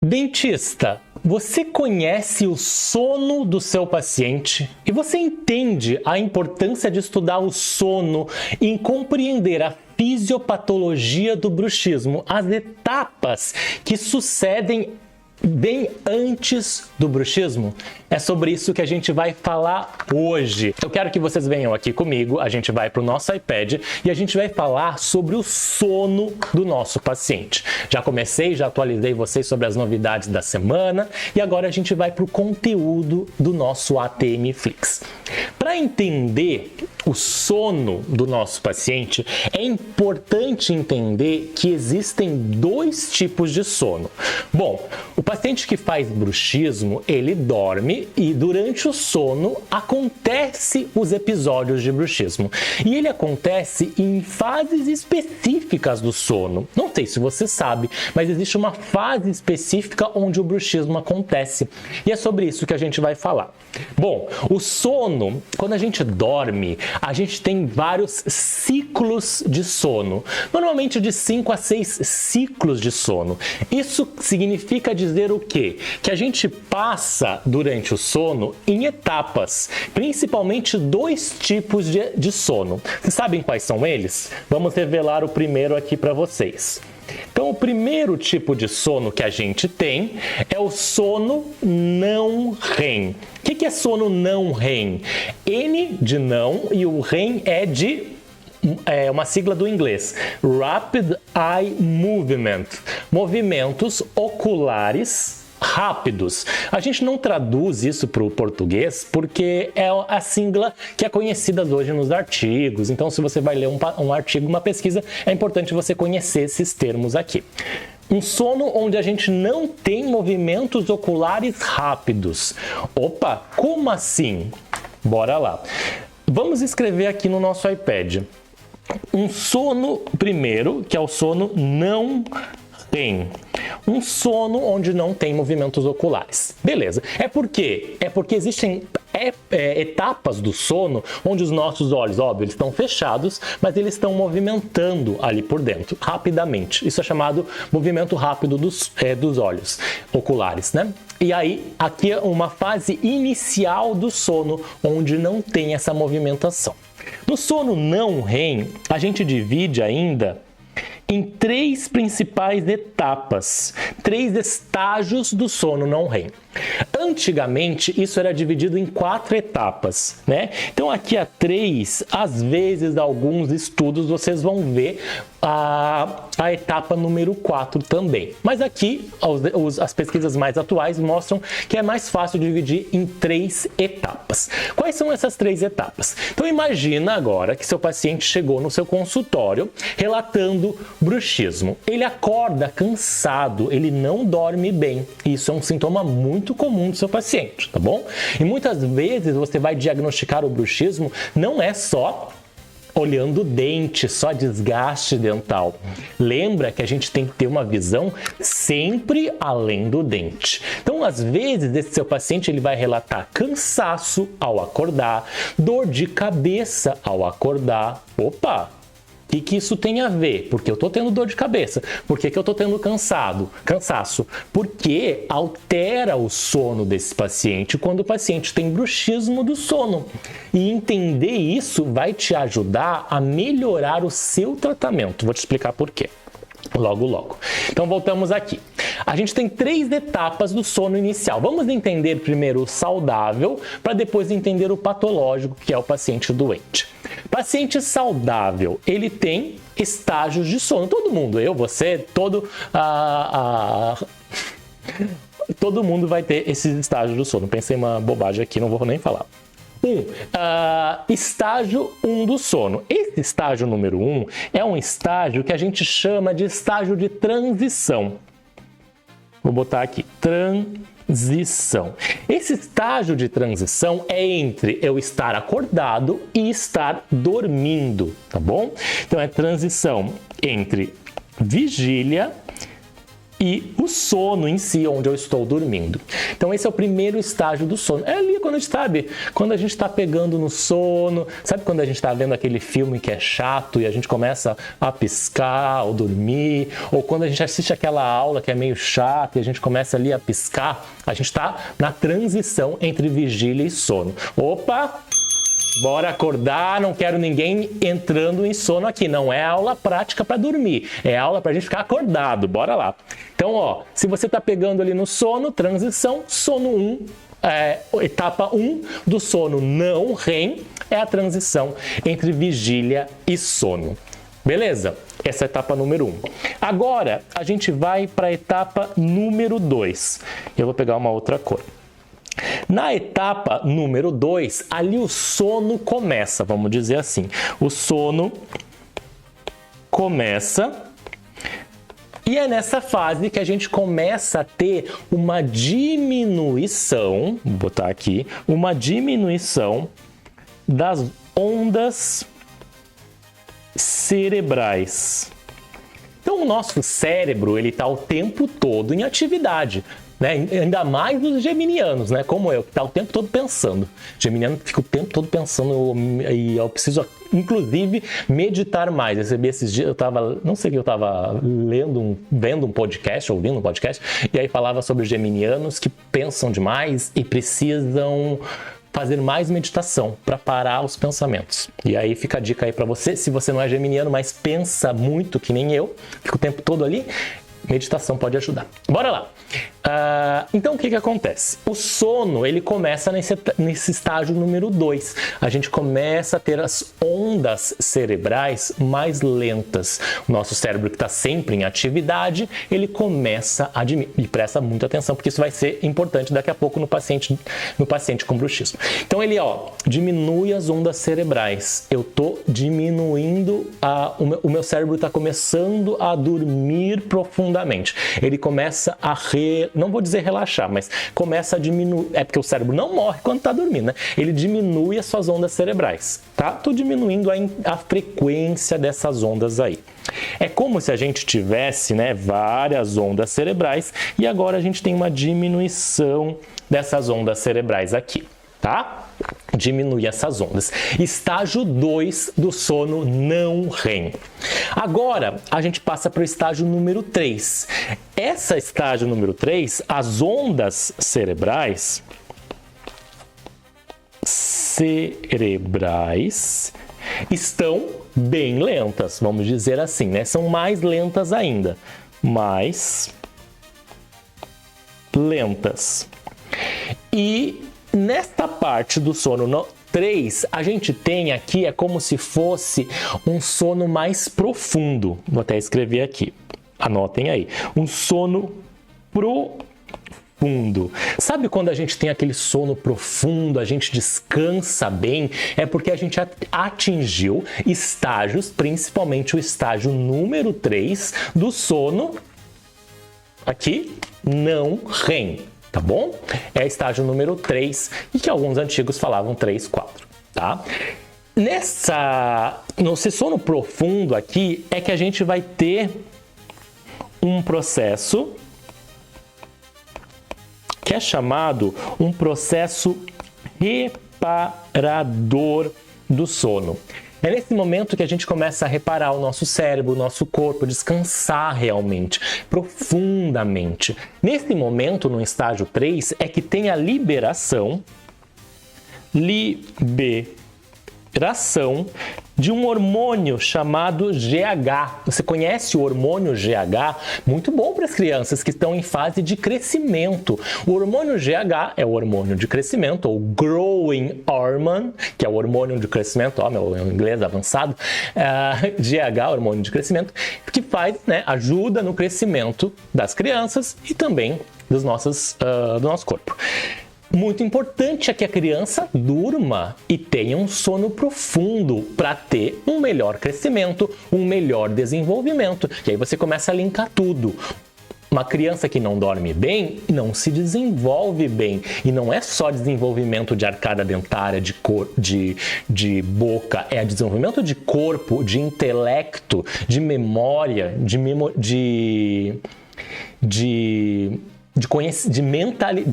Dentista, você conhece o sono do seu paciente e você entende a importância de estudar o sono em compreender a fisiopatologia do bruxismo, as etapas que sucedem bem antes do bruxismo? É sobre isso que a gente vai falar hoje. Eu quero que vocês venham aqui comigo, a gente vai para o nosso iPad e a gente vai falar sobre o sono do nosso paciente. Já atualizei vocês sobre as novidades da semana e agora a gente vai para o conteúdo do nosso ATM Flix. Para entender o sono do nosso paciente, é importante entender que existem dois tipos de sono. Bom, o paciente que faz bruxismo, ele dorme e durante o sono acontece os episódios de bruxismo. E ele acontece em fases específicas do sono. Não sei se você sabe, mas existe uma fase específica onde o bruxismo acontece. E é sobre isso que a gente vai falar. Bom, o sono, quando a gente dorme, a gente tem vários ciclos de sono. Normalmente de 5 a 6 ciclos de sono. Isso significa dizer o quê? Que a gente passa durante o sono em etapas, principalmente dois tipos de sono. Vocês sabem quais são eles? Vamos revelar o primeiro aqui para vocês. Então, o primeiro tipo de sono que a gente tem é o sono não REM. O que é sono não REM? N de não e o REM é uma sigla do inglês. Rapid Eye Movement. Movimentos oculares rápidos. A gente não traduz isso para o português porque é a sigla que é conhecida hoje nos artigos. Então, se você vai ler um artigo, uma pesquisa, é importante você conhecer esses termos aqui. Um sono onde a gente não tem movimentos oculares rápidos. Opa, como assim? Bora lá. Vamos escrever aqui no nosso iPad. Um sono primeiro, que é o sono não REM. Um sono onde não tem movimentos oculares. Beleza. Porque existem etapas do sono onde os nossos olhos, óbvio, eles estão fechados, mas eles estão movimentando ali por dentro, rapidamente. Isso é chamado movimento rápido dos olhos oculares, né? E aí, aqui é uma fase inicial do sono onde não tem essa movimentação. No sono não REM, a gente divide ainda em 3 principais etapas, 3 estágios do sono não REM. Antigamente, isso era dividido em 4 etapas, né? Então, aqui há 3, às vezes, alguns estudos, vocês vão ver a etapa número 4 também. Mas aqui, as pesquisas mais atuais mostram que é mais fácil dividir em 3 etapas. Quais são essas 3 etapas? Então, imagina agora que seu paciente chegou no seu consultório relatando bruxismo. Ele acorda cansado, ele não dorme bem. Isso é um sintoma muito comum do seu paciente, tá bom? E muitas vezes você vai diagnosticar o bruxismo não é só olhando o dente, só desgaste dental. Lembra que a gente tem que ter uma visão sempre além do dente. Então, às vezes, esse seu paciente ele vai relatar cansaço ao acordar, dor de cabeça ao acordar. Opa! O que isso tem a ver? Porque eu estou tendo dor de cabeça. Por que eu estou tendo cansaço? Porque altera o sono desse paciente quando o paciente tem bruxismo do sono. E entender isso vai te ajudar a melhorar o seu tratamento. Vou te explicar por quê. Logo. Então, voltamos aqui. A gente tem 3 etapas do sono inicial. Vamos entender primeiro o saudável, para depois entender o patológico, que é o paciente doente. Paciente saudável, ele tem estágios de sono. Todo mundo, eu, você, todo mundo vai ter esses estágios do sono. Pensei uma bobagem aqui, não vou nem falar. Estágio 1 do sono. Esse estágio número 1 é um estágio que a gente chama de estágio de transição. Vou botar aqui, transição. Esse estágio de transição é entre eu estar acordado e estar dormindo, tá bom? Então é transição entre vigília e o sono em si, onde eu estou dormindo. Então esse é o primeiro estágio do sono. É ali quando a gente sabe, quando a gente está pegando no sono, sabe quando a gente está vendo aquele filme que é chato e a gente começa a piscar ao dormir, ou quando a gente assiste aquela aula que é meio chata e a gente começa ali a piscar, a gente está na transição entre vigília e sono. Opa! Bora acordar, não quero ninguém entrando em sono aqui. Não é aula prática para dormir, é aula para a gente ficar acordado. Bora lá. Então, ó, se você está pegando ali no sono, transição, sono 1, etapa 1 do sono não REM é a transição entre vigília e sono. Beleza? Essa é a etapa número 1. Agora, a gente vai para a etapa número 2. Eu vou pegar uma outra cor. Na etapa número 2, ali o sono começa, vamos dizer assim. O sono começa e é nessa fase que a gente começa a ter uma diminuição, vou botar aqui, uma diminuição das ondas cerebrais. Então o nosso cérebro, ele está o tempo todo em atividade. Né? Ainda mais os geminianos, né? Como eu, que está o tempo todo pensando. Geminiano fica o tempo todo pensando e eu preciso, inclusive, meditar mais. Eu recebi esses dias, não sei o que eu estava vendo um podcast, ouvindo um podcast, e aí falava sobre os geminianos que pensam demais e precisam fazer mais meditação para parar os pensamentos. E aí fica a dica aí para você, se você não é geminiano, mas pensa muito que nem eu, fica o tempo todo ali, meditação pode ajudar. Bora lá! Então o que acontece? O sono, ele começa nesse estágio número 2. A gente começa a ter as ondas cerebrais mais lentas. O nosso cérebro, que está sempre em atividade, ele começa a diminuir. E presta muita atenção, porque isso vai ser importante daqui a pouco no paciente com bruxismo. Então ele, diminui as ondas cerebrais. Eu estou diminuindo, o meu cérebro está começando a dormir profundamente. Ele começa a não vou dizer relaxar, mas começa a diminuir, porque o cérebro não morre quando está dormindo, né? Ele diminui as suas ondas cerebrais, tá? Tô diminuindo a frequência dessas ondas aí. É como se a gente tivesse, né, várias ondas cerebrais e agora a gente tem uma diminuição dessas ondas cerebrais aqui, tá? Diminui essas ondas. Estágio 2 do sono não REM. Agora, a gente passa para o estágio número 3. Essa estágio número 3, as ondas cerebrais estão bem lentas, vamos dizer assim, né? São mais lentas ainda. Mais lentas. E nesta parte do sono 3, a gente tem aqui, é como se fosse um sono mais profundo. Vou até escrever aqui, anotem aí. Um sono profundo. Sabe quando a gente tem aquele sono profundo, a gente descansa bem? É porque a gente atingiu estágios, principalmente o estágio número 3 do sono, aqui, não REM. Tá bom? É estágio número 3 e que alguns antigos falavam 3, 4, tá? Nesse sono profundo aqui é que a gente vai ter um processo que é chamado um processo reparador do sono. É nesse momento que a gente começa a reparar o nosso cérebro, o nosso corpo, descansar realmente, profundamente. Nesse momento, no estágio 3, é que tem a liberação de um hormônio chamado GH. Você conhece o hormônio GH? Muito bom para as crianças que estão em fase de crescimento. O hormônio GH é o hormônio de crescimento, ou Growing Hormone, que é o hormônio de crescimento, meu inglês avançado, GH, hormônio de crescimento, que faz, né, ajuda no crescimento das crianças e também do nosso corpo. Muito importante é que a criança durma e tenha um sono profundo para ter um melhor crescimento, um melhor desenvolvimento. E aí você começa a linkar tudo. Uma criança que não dorme bem não se desenvolve bem. E não é só desenvolvimento de arcada dentária, de boca, é desenvolvimento de corpo, de intelecto, de memória, de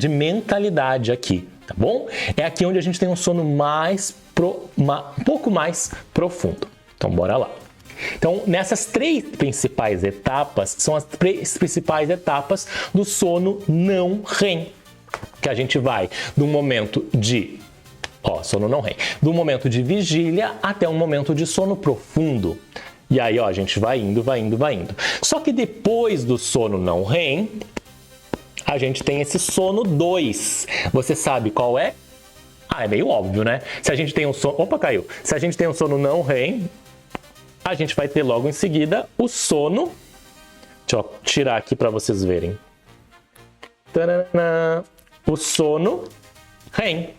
mentalidade aqui, tá bom? É aqui onde a gente tem um sono um pouco mais profundo. Então, bora lá. Então, nessas três principais etapas, são as três principais etapas do sono não REM, que a gente vai do momento de, sono não REM, do momento de vigília até um momento de sono profundo. E aí, a gente vai indo, vai indo, vai indo. Só que depois do sono não REM, a gente tem esse sono 2. Você sabe qual é? É meio óbvio, né? Se a gente tem um sono... Opa, caiu! Se a gente tem um sono não REM, a gente vai ter logo em seguida o sono... Deixa eu tirar aqui para vocês verem. Tadã! O sono REM.